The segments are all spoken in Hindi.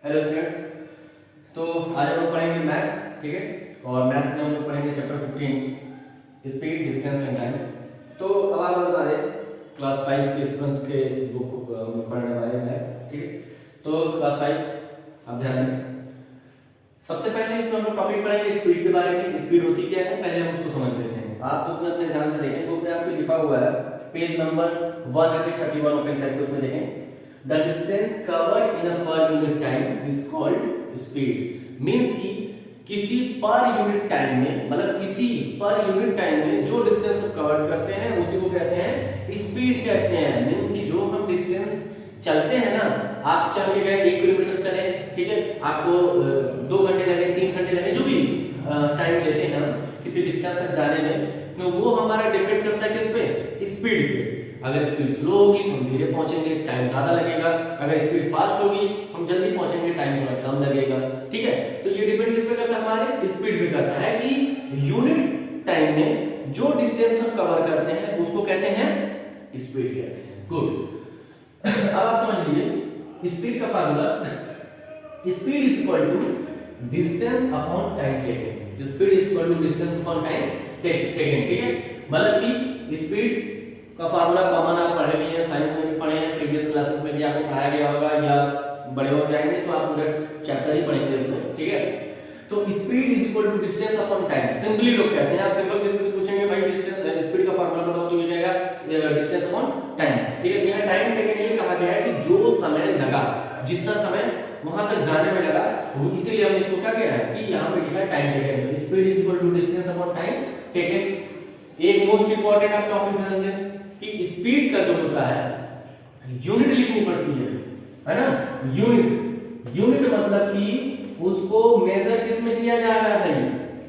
Hello students. तो आज हम लोग पढ़ेंगे मैथ्स, ठीक है। और मैथ्स में हम लोग पढ़ेंगे chapter 15 speed distance and time. तो अब आप बता रहे क्लास 5 के स्टूडेंट्स के बुक पढ़ने वाले मैथ्स, ठीक है। तो क्लास 5 आप ध्यान दें। सबसे पहले इसमें हम लोग टॉपिक पढ़ेंगे स्पीड के बारे में। स्पीड होती क्या है पहले हम उसको समझ लेते हैं। आप बुक में अपने ध्यान से देखें, बुक में आपको लिखा हुआ है पेज नंबर 131 ओपन करके उसमें देखें। The distance covered in a per unit time is called speed. Means कि किसी पर यूनिट टाइम में, मतलब किसी पर यूनिट टाइम में जो डिस्टेंस हम कवर करते हैं उसी को कहते हैं स्पीड कहते हैं। मींस कि जो हम डिस्टेंस चलते हैं ना, आप चल के गए 1 किलोमीटर चले, ठीक है, आपको 2 घंटे लगे, 3 घंटे लगे, जो भी टाइम लेते हैं हम किसी डिस्टेंस तक जाने में, तो वो हमारा डिपेंड करता है किस पे? स्पीड पे। अगर स्पीड स्लो होगी तो हम धीरे पहुंचेंगे, टाइम ज्यादा लगेगा। अगर स्पीड फास्ट होगी हम जल्दी पहुंचेंगे, टाइम थोड़ा कम लगेगा, ठीक है। तो ये डिपेंड किस पे करता है? हमारे स्पीड पे करता है कि यूनिट टाइम में जो डिस्टेंस हम कवर करते हैं उसको कहते हैं स्पीड कहते हैं। गुड। अब आप समझ लीजिए स्पीड का formula, speed is equal to distance upon time taken. Speed is equal to distance upon time taken, ठीक है। मतलब कि स्पीड का फार्मूला कॉमन आप पढ़े भी हैं, साइंस में भी पढ़े हैं, प्रीवियस क्लासेस में भी आपको पढ़ाया गया होगा, या बड़े हो जाएंगे तो आप पूरा चैप्टर ही पढ़ेंगे इसमें, ठीक है। तो speed is equal to distance upon time. Simply लोग कहते हैं, आप सिंपल किसी से पूछेंगे भाई डिस्टेंस स्पीड का फार्मूला बताओ तो ये जाएगा डिस्टेंस अपॉन टाइम, ठीक है। यहां टाइम टेकन ये कहा गया है कि जो समय लगा, जितना समय वहां तक जाने में लगा, इसीलिए हमने इसको क्या किया है कि यहां पे लिखा है टाइम टेकन। तो speed is equal to distance upon time taken. एक मोस्ट इंपॉर्टेंट आप टॉपिक ध्यान दें कि स्पीड का जो होता है यूनिट लिखनी पड़ती है ना। यूनिट मतलब कि उसको मेजर किस में किया जा रहा है,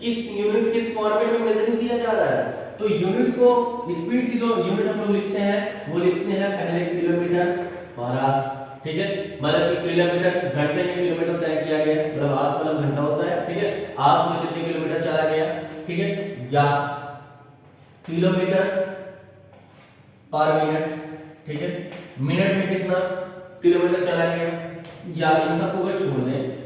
किस यूनिट किस फॉर्मेट में मेजरिंग किया जा रहा है। तो यूनिट को, स्पीड की जो यूनिट हम लोग लिखते हैं वो लिखते हैं पहले किलोमीटर पर आवर्स, ठीक है। मतलब कि किलोमीटर घंटे में किलोमीटर तय किया गया, मतलब आवर्स मतलब घंटा होता है, ठीक है। आवर्स में कितने किलोमीटर चला गया, ठीक है, या किलोमीटर पर मिनट, ठीक है, मिनट में कितना किलोमीटर चला गया, या इन सबको अगर छोड़ दें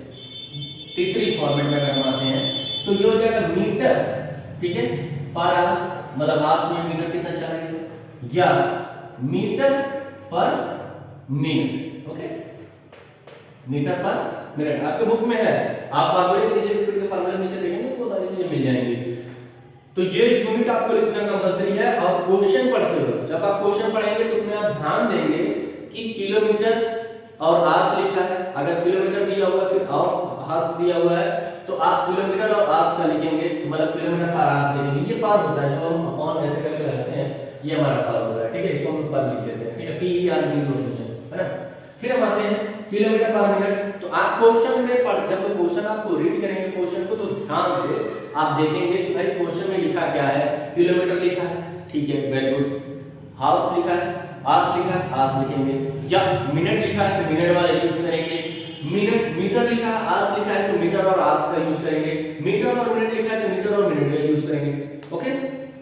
तीसरी फॉर्मेट में अगर हम आते हैं तो ये हो जाएगा मीटर, ठीक है, पर आवर्स, मतलब आवर्स में मीटर कितना चला गया, या metre per minute, okay, metre per minute आपके बुक में है। आप फार्मूले के नीचे स्पीड के फार्मूले नीचे देखेंगे तो वो सारी चीजें मिल जाएंगी। तो ये यूनिट आपको लिखना कंपलसरी है। और क्वेश्चन पढ़ते वक्त जब आप क्वेश्चन पढ़ेंगे तो उसमें आप ध्यान देंगे कि किलोमीटर और आवर्स लिखा है, अगर किलोमीटर दिया हुआ फिर आवर्स दिया हुआ है तो आप किलोमीटर और आवर्स का लिखेंगे, मतलब किलोमीटर पर आवर्स लिखेंगे। ये पार होता है जो हम अपॉन ऐसे करके लगाते हैं, ये हमारा पार होता है, ठीक है। इसको हम पर लिख देते हैं, ठीक है, पी ई आर मींस होती है ना। फिर हम आते हैं किलोमीटर पर मिनट। तो आप क्वेश्चन में पढ़, जब क्वेश्चन आपको रीड करेंगे क्वेश्चन को, तो ध्यान से आप देखेंगे कि भाई क्वेश्चन में लिखा क्या है। किलोमीटर लिखा है, ठीक है, वेरी गुड। हाउस लिखा है, आवर्स लिखा है, आवर्स लिखेंगे। या मिनट लिखा है तो मिनट वाला यूज करेंगे। मिनट मीटर लिखा है, आवर्स लिखा है तो मीटर और आवर्स का यूज करेंगे। मीटर और मिनट लिखा है तो मीटर और मिनट का यूज करेंगे, ओके।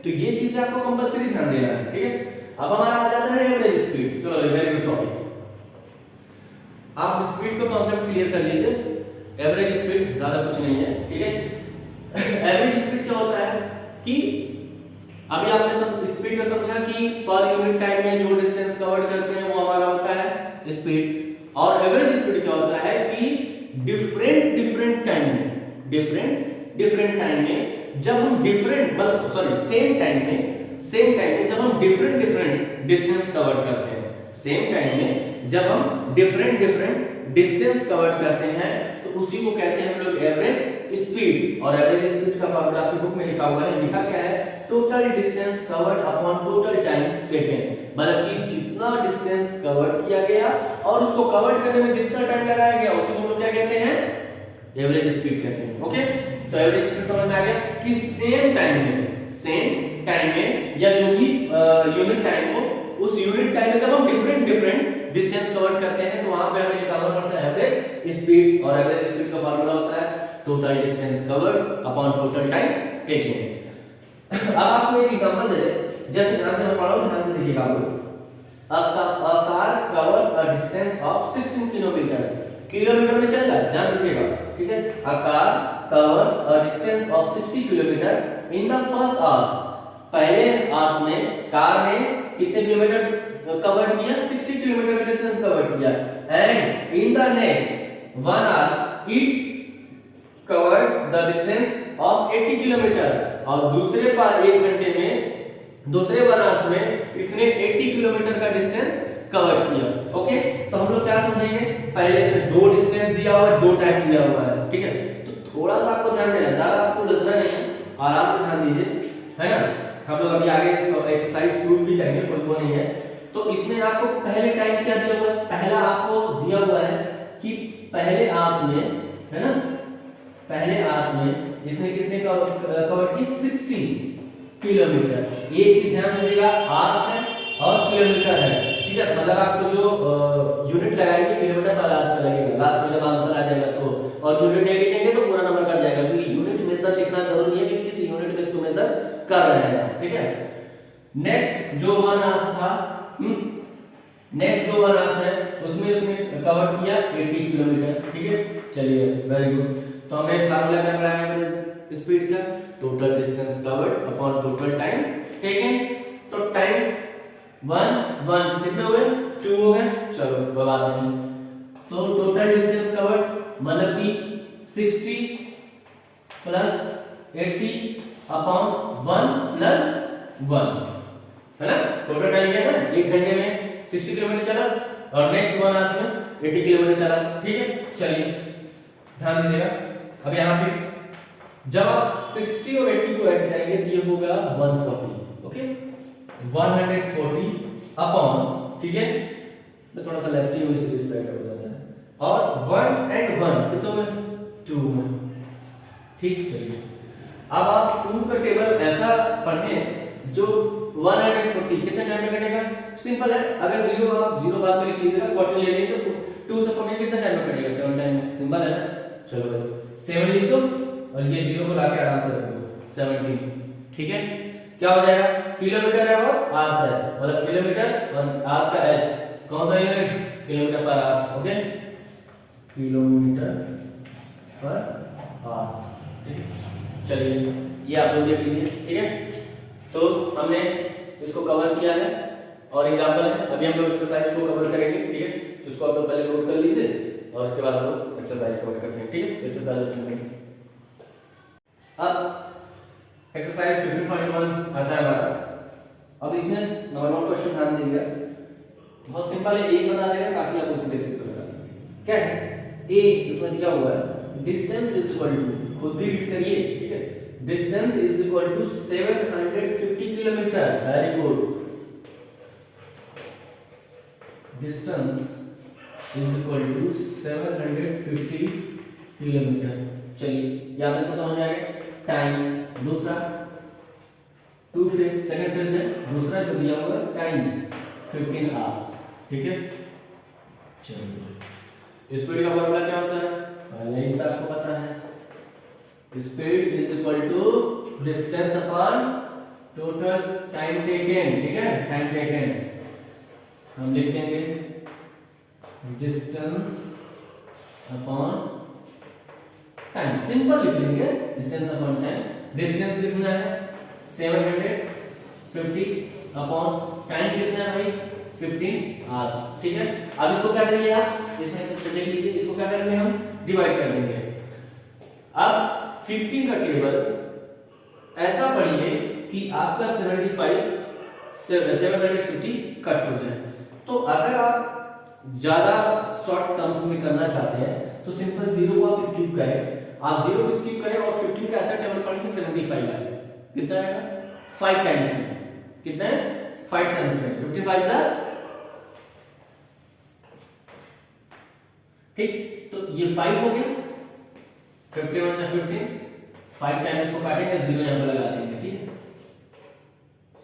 तो ये चीज आपको कंपलसरी ध्यान देना है, ठीक है। अब हमारा आ जाता है एवरेज स्पीड। चलो वेरी गुड टॉपिक। आप स्पीड को कॉन्सेप्ट क्लियर कर लीजिए। एवरेज स्पीड ज्यादा कुछ नहीं है, ठीक है। एवरेज स्पीड क्या होता है कि अभी आपने सब स्पीड का समझा कि पर यूनिट टाइम में जो डिस्टेंस कवर करते हैं वो हमारा होता है स्पीड। और एवरेज स्पीड क्या होता है कि डिफरेंट टाइम में जब हम सेम टाइम में जब हम डिफरेंट डिस्टेंस कवर करते हैं, सेम टाइम में जब हम डिफरेंट डिस्टेंस कवर करते हैं तो उसी को कहते हैं हम लोग एवरेज स्पीड। और एवरेज स्पीड का फार्मूला आपकी बुक में लिखा हुआ है। लिखा क्या है? Total distance covered upon total time taken. मतलब कि जितना डिस्टेंस कवर किया गया और उसको कवर करने में जितना टाइम लगाया गया उसी को हम लोग क्या कहते हैं? एवरेज स्पीड कहते हैं, ओके। तो एवरेज स्पीड समझ में आ गया कि सेम टाइम में या जो भी यूनिट टाइम हो, उस यूनिट टाइम में जब हम डिफरेंट डिस्टेंस कवर करते हैं तो वहां पे हमें निकालना पड़ता है एवरेज स्पीड। और एवरेज स्पीड का फार्मूला होता है total distance covered upon total time taken. अब आपको एक एग्जांपल दे दे, जैसे ध्यान से मैं पढ़ रहा हूं, ध्यान से देखिएगा आप लोग। A car covers a distance of 16 kilometre kilometre में चल रहा है, ध्यान दीजिएगा, ठीक है। A car covers a distance of 60 kilometre in the first hours, पहले आवर्स में कार ने कितने किलोमीटर कवर किया, 60 किलोमीटर का डिस्टेंस कवर किया, and in the next 1 hours it covered the distance of 80 kilometre, और दूसरे बार 1 घंटे में, दूसरे 1 आवर्स में इसने 80 किलोमीटर का डिस्टेंस कवर किया। ओके, तो हम लोग क्या समझेंगे, पहले से दो डिस्टेंस दिया हुआ है, दो टाइम दिया हुआ है, ठीक है। तो थोड़ा सा आपको ध्यान देना, ज्यादा आपको लचना नहीं है, आराम से ध्यान दीजिए, है ना। हम लोग अभी आगे एक्सरसाइज प्रूव भी करेंगे, कोई वो नहीं है। तो इसमें आपको पहले टाइम क्या दिया हुआ है, पहला आपको दिया हुआ है कि पहले आवर्स में, है ना, पहले आवर्स में इसने कितने कवर की, 60 किलोमीटर। ये चीज ध्यान दीजिएगा, आवर्स है और किलोमीटर है, ठीक है। मतलब आपको जो यूनिट लगाएंगे किलोमीटर पर आवर्स में लगेगा, लास्ट में जब आंसर आ जाएगा तो, और यूनिट नहीं लिखेंगे तो पूरा नंबर कट जाएगा, क्योंकि यूनिट मेजर लिखना जरूरी है कि किस यूनिट में इसको मेजर कर रहे हैं, ठीक है। नेक्स्ट जो 1 आवर्स था, नेक्स्ट जो 1 आवर्स है उसमें उसने कवर किया 80 किलोमीटर, ठीक है। चलिए, वेरी गुड। तो हमने फार्मूला क्या पढ़ा है एवरेज स्पीड का, total distance covered upon total time taken. तो टाइम 1 कितने हुए, 2 हो गए, चलो बता दें। तो टोटल डिस्टेंस कवर्ड मतलब कि 60 प्लस 80 अपॉन 1 प्लस 1, है ना। टोटल टाइम क्या है, 1 घंटे में 60 किलोमीटर चला, और नेक्स्ट 1 आवर्स में 80 किलोमीटर चला, ठीक है। चलिए ध्यान दीजिएगा, अब यहाँ पे जब आप 60 और 80 को ऐड करेंगे तो ये होगा 140, ओके, 140 अपॉन, ठीक है, मैं थोड़ा सा लेफ्टी हूँ इसलिए इस साइड हो जाता है, और 1 एंड 1 कितने में, 2 में, ठीक। चलिए अब आप 2 का टेबल ऐसा पढ़ें जो 140 कितने टाइम में कटेगा, सिंपल है, अगर 0 आप 0 बाद में लिख लीजिएगा, 40 ले लेंगे तो 2 से 40 कितने टाइम में कटेगा, 7 टाइम में, सिंपल है ना। चलो 7 लिख दो और ये 0 को लाके आराम से रख दो, 17, ठीक है। क्या हो जाएगा, किलोमीटर है और आवर्स है, मतलब किलोमीटर और आवर्स का h, कौन सा यूनिट, किलोमीटर पर आवर्स, ओके, किलोमीटर पर आवर्स, ठीक है। चलिए ये आप लोग देख लीजिए, ठीक है। तो हमने इसको कवर किया है और एग्जांपल है, अभी हम लोग एक्सरसाइज को कवर करेंगे, ठीक है। तो इसको आप लोग पहले नोट कर लीजिए और उसके बाद हम लोग एक्सरसाइज कवर करते हैं, ठीक है। एक्सरसाइज करेंगे। अब एक्सरसाइज 15.1 आता है हमारा। अब इसमें नॉर्मल क्वेश्चन ध्यान दीजिएगा, बहुत सिंपल है, एक बता देगा, बाकी आप उसी बेसिस पर बता। क्या है, ए इसमें दिया हुआ है डिस्टेंस इज इक्वल टू, खुद भी रीड करिए, ठीक है, distance is equal to 750 kilometre, very good, distance is equal to 750 kilometre. चलिए याद है तो समझ में आ गया। टाइम दूसरा, 2 फेज, सेकंड फेज है, दूसरा जो दिया हुआ है टाइम 15 आवर्स, ठीक है। चलिए स्पीड का फॉर्मूला क्या होता है, पहले ही आपको पता है, speed is equal to distance upon total time taken, ठीक है, टाइम टेकन हम लिख देंगे डिस्टेंस अपॉन टाइम, सिंपल लिख लेंगे, डिस्टेंस अपॉन टाइम। डिस्टेंस कितना है 750 अपॉन टाइम कितना है भाई 15 आवर्स, ठीक है। अब इसको क्या करेंगे आप, इसमें से देख लीजिए, इसको क्या करेंगे हम, डिवाइड कर देंगे। अब 15 का टेबल ऐसा पढ़िए कि आपका 750 कट हो जाए। तो अगर आप ज्यादा शॉर्ट टर्म्स में करना चाहते हैं तो सिंपल 0 को आप स्किप करें, आप 0 को स्किप करें और 15 का ऐसा टेबल पढ़ेंगे 75 आएगा, कितना आएगा 5 टाइम्स में, कितना है 5 टाइम्स में, 15 5 जा, ठीक। तो ये 5 हो गया, 51 में 15, 5 टाइम इसको काटेंगे, 0 यहां पर लगा देंगे, ठीक है,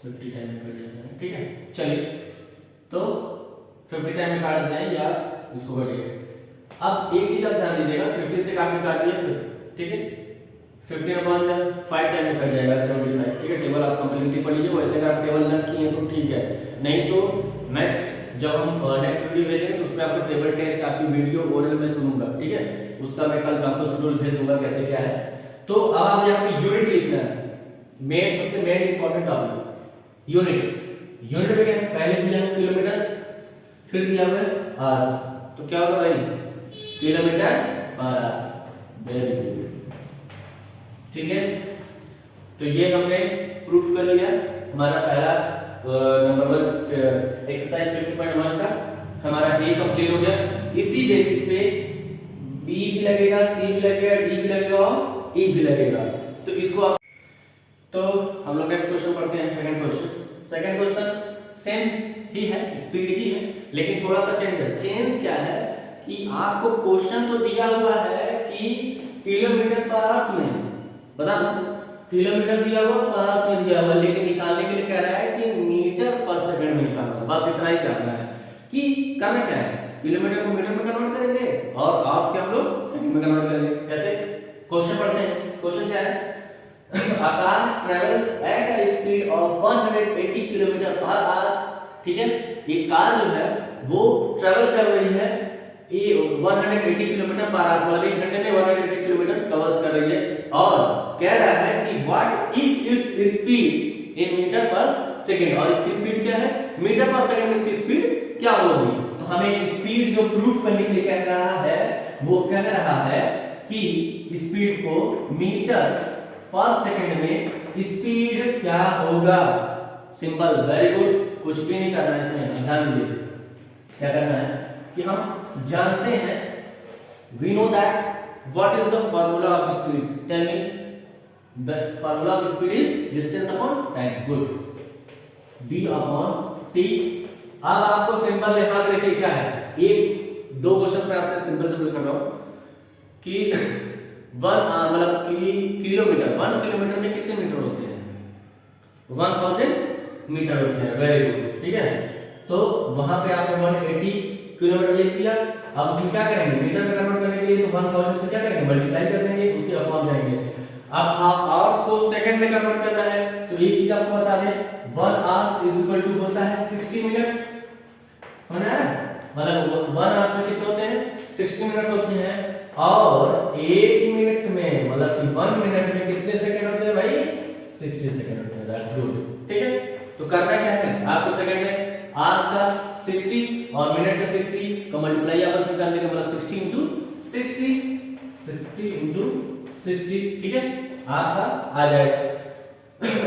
50 टाइम में कट जाता है, ठीक है। चलिए तो 50 टाइम में काट देते हैं या इसको काटिए। अब एक चीज आप ध्यान दीजिएगा, 50 से आपने काट दिया, ठीक है, 15 अपॉन 5 टाइम में कट जाएगा 75, ठीक है। टेबल आप कंप्लीटली पढ़िए, वैसे अगर आप टेबल लर्न किए तो ठीक है, नहीं तो नेक्स्ट जब हम नेक्स्ट वीडियो भेजेंगे तो उसमें आपको टेबल टेस्ट आपकी वीडियो ओरल में सुनूंगा, ठीक है, उसका मैं कल आपको शेड्यूल भेज दूंगा कैसे क्या है। तो अब आप यहाँ पे यूनिट लिखना है, मेन सबसे main important topic unit. Unit में क्या है, पहले दिया है किलोमीटर, फिर दिया हुआ है आवर्स, तो क्या होगा भाई किलोमीटर आवर्स। वेरी गुड, ठीक है। तो ये हमने प्रूफ कर लिया हमारा पहला नंबर 1 एक्सरसाइज 50.1 का हमारा ए कंप्लीट हो गया। इसी बेसिस पे बी भी लगेगा, सी भी लगेगा, डी भी लगेगा और ई भी लगेगा। तो इसको आप, तो हम लोग नेक्स्ट क्वेश्चन पढ़ते हैं, second question. Second question same ही है, स्पीड ही है, लेकिन थोड़ा सा चेंज है। चेंज क्या है कि आपको क्वेश्चन तो दिया हुआ है कि किलोमीटर पर आवर्स में, बता दो किलोमीटर दिया हुआ पर आवर्स में दिया हुआ, लेकिन निकालने के लिए कह रहा है कि मीटर पर सेकंड में निकालना। बस इतना ही करना है कि करना क्या है, किलोमीटर को मीटर में कन्वर्ट करेंगे और आवर्स के हम लोग सेकंड में कन्वर्ट करेंगे। कैसे, क्वेश्चन पढ़ते हैं। क्वेश्चन क्या है, a car travels at a speed of 180 kilometre per hour, ठीक है। ये कार जो है वो ट्रेवल कर रही है ये 180 किलोमीटर पर आवर, मतलब 1 घंटे में 180 किलोमीटर कवर कर रही है, और कह रहा है कि what is its speed in metre per second, और इसकी स्पीड क्या है मीटर पर सेकंड में इसकी स्पीड क्या होगी। तो हमें स्पीड जो प्रूफ करने के लिए कह रहा है वो कह रहा है कि स्पीड को मीटर पर सेकंड में स्पीड क्या होगा। सिंपल, वेरी गुड, कुछ भी नहीं करना है इसमें, ध्यान दीजिए। क्या करना है कि हम जानते हैं, we know that what is the formula of speed, tell me the formula of speed is distance upon time. Good, d upon t। अब आपको सिंपल यहां पे देखिए क्या है, एक दो क्वेश्चन में आपसे सिंपल सिंपल कर रहा हूं कि मतलब कि किलोमीटर 1 किलोमीटर में कितने मीटर होते हैं, 1000 मीटर होते हैं। वेरी गुड, ठीक है। तो वहां पे आपने 180 किलोमीटर लिख दिया। अब उसमें क्या करेंगे, मीटर में कन्वर्ट करने के लिए तो 1000 से क्या करेंगे, मल्टीप्लाई कर देंगे, उसके अपॉन करेंगे। अब हाफ आवर्स को सेकंड में कन्वर्ट करना है, तो एक चीज आपको बता दें, 1 आवर्स इज इक्वल टू होता है 60 मिनट, समझ आया, मतलब 1 आवर्स में कितने होते हैं 60 मिनट होते हैं, और 1 मिनट में मतलब कि 1 मिनट में कितने सेकंड होते हैं भाई 60 सेकंड होते हैं। दैट्स गुड, ठीक है। तो करना क्या है, आपको सेकंड में आवर्स का 60 और मिनट का 60 का मल्टीप्लाई आपस में करने का, मतलब 60 into 60, ठीक है, आपका आ जाएगा।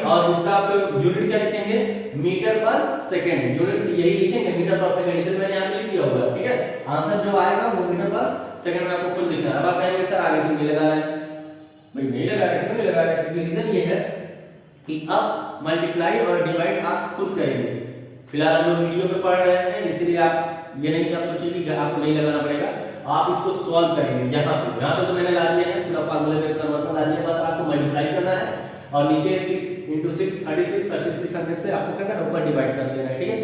और इसका आप यूनिट क्या लिखेंगे, मीटर पर सेकंड, यूनिट यही लिखेंगे मीटर पर सेकंड, इसे मैंने यहां पे लिख दिया होगा, ठीक है। आंसर जो आएगा वो मीटर पर सेकंड में आपको खुद लिखना है। अब आप कहेंगे सर आगे क्यों नहीं लगा रहे हैं, भाई नहीं लगा रहे, क्यों नहीं लगा रहे, क्योंकि रीजन ये है कि अब मल्टीप्लाई और डिवाइड आप खुद करेंगे। फिलहाल हम लोग वीडियो पे पढ़ रहे हैं, इसलिए आप ये नहीं कि आप सोचिए कि आपको नहीं लगाना पड़ेगा, आप इसको सॉल्व करेंगे। यहाँ पे तो मैंने ला दिया है, पूरा फार्मूले में कन्वर्जन ला दिया, बस आपको मल्टीप्लाई करना है और नीचे 6 into 6 36 3600 से आपको क्या करना है, ऊपर डिवाइड कर देना है, ठीक है।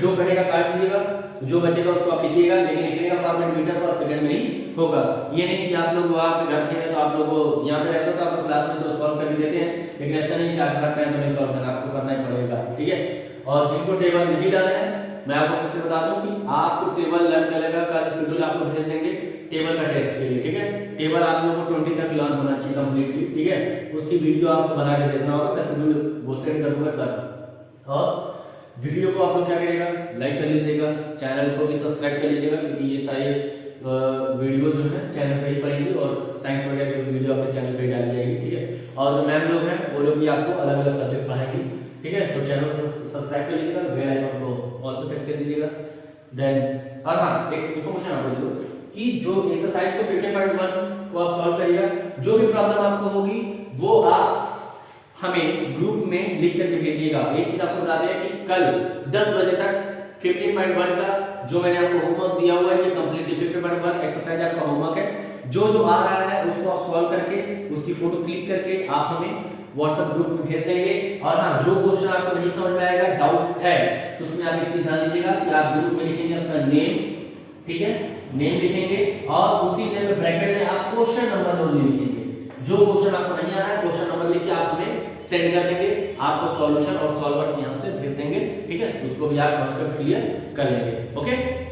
जो बनेगा काट दीजिएगा, जो बचेगा उसको आप लिखिएगा, लेकिन लिखने का फॉर्मेट मीटर पर सेकंड में ही होगा। ये नहीं कि आप लोग वहां पे घर पे हैं तो आप लोग यहाँ पे रहते हो तो आप क्लास में तो सॉल्व करके देते हैं, लेकिन ऐसा नहीं कि आप घर पे हैं तो नहीं सॉल्व करना, आपको करना ही पड़ेगा, ठीक है। और जिनको टेबल नहीं डाले हैं, मैं आपको फिर से बता दूं कि आपको टेबल लर्न करेगा, कल शेड्यूल आपको भेज देंगे टेबल का टेस्ट के लिए, ठीक है। टेबल आप लोगों को 20 तक लर्न होना चाहिए कंप्लीटली, ठीक है। उसकी वीडियो आपको बना के भेजना होगा, मैं शेड्यूल वो सेंड कर दूंगा तब। और वीडियो को आप लोग क्या करिएगा, लाइक कर लीजिएगा, चैनल को भी सब्सक्राइब कर लीजिएगा, क्योंकि ये सारे वीडियो जो है चैनल पे ही पड़ेंगी और साइंस वगैरह की वीडियो आपके चैनल पे डाली जाएगी, ठीक है। और जो मैम लोग हैं वो लोग भी आपको अलग अलग सब्जेक्ट पढ़ाएंगे, ठीक है। तो चैनल को सब्सक्राइब कर लीजिएगा, बेल आइकन को ऑल पे सेट कर दीजिएगा। देन और हाँ, एक इन्फॉर्मेशन आपको दे दूं कि जो एक्सरसाइज को 15.1 को आप सॉल्व करिएगा, जो भी प्रॉब्लम आपको होगी वो आप हमें ग्रुप में लिख करके भेजिएगा। एक चीज आपको बता दें कि कल 10 बजे तक 15.1 का जो मैंने आपको होमवर्क दिया हुआ है ये कंप्लीट 15.1 एक्सरसाइज आपका होमवर्क है। जो जो आ रहा है उसको आप सॉल्व करके उसकी फोटो क्लिक करके आप हमें व्हाट्सएप ग्रुप में भेज देंगे। और हाँ, जो क्वेश्चन आपको नहीं समझ में आएगा, डाउट है, तो उसमें आप एक चीज ध्यान दीजिएगा कि आप ग्रुप में लिखेंगे अपना नेम, ठीक है, नेम लिखेंगे और उसी नेम में ब्रैकेट में आप क्वेश्चन नंबर ओनली लिखेंगे। जो क्वेश्चन आपको नहीं आ रहा है क्वेश्चन नंबर लिख के आप हमें सेंड कर देंगे, आपको सॉल्यूशन और सॉल्वर यहां से भेज देंगे, ठीक है, उसको भी आप कॉन्सेप्ट क्लियर कर लेंगे। ओके।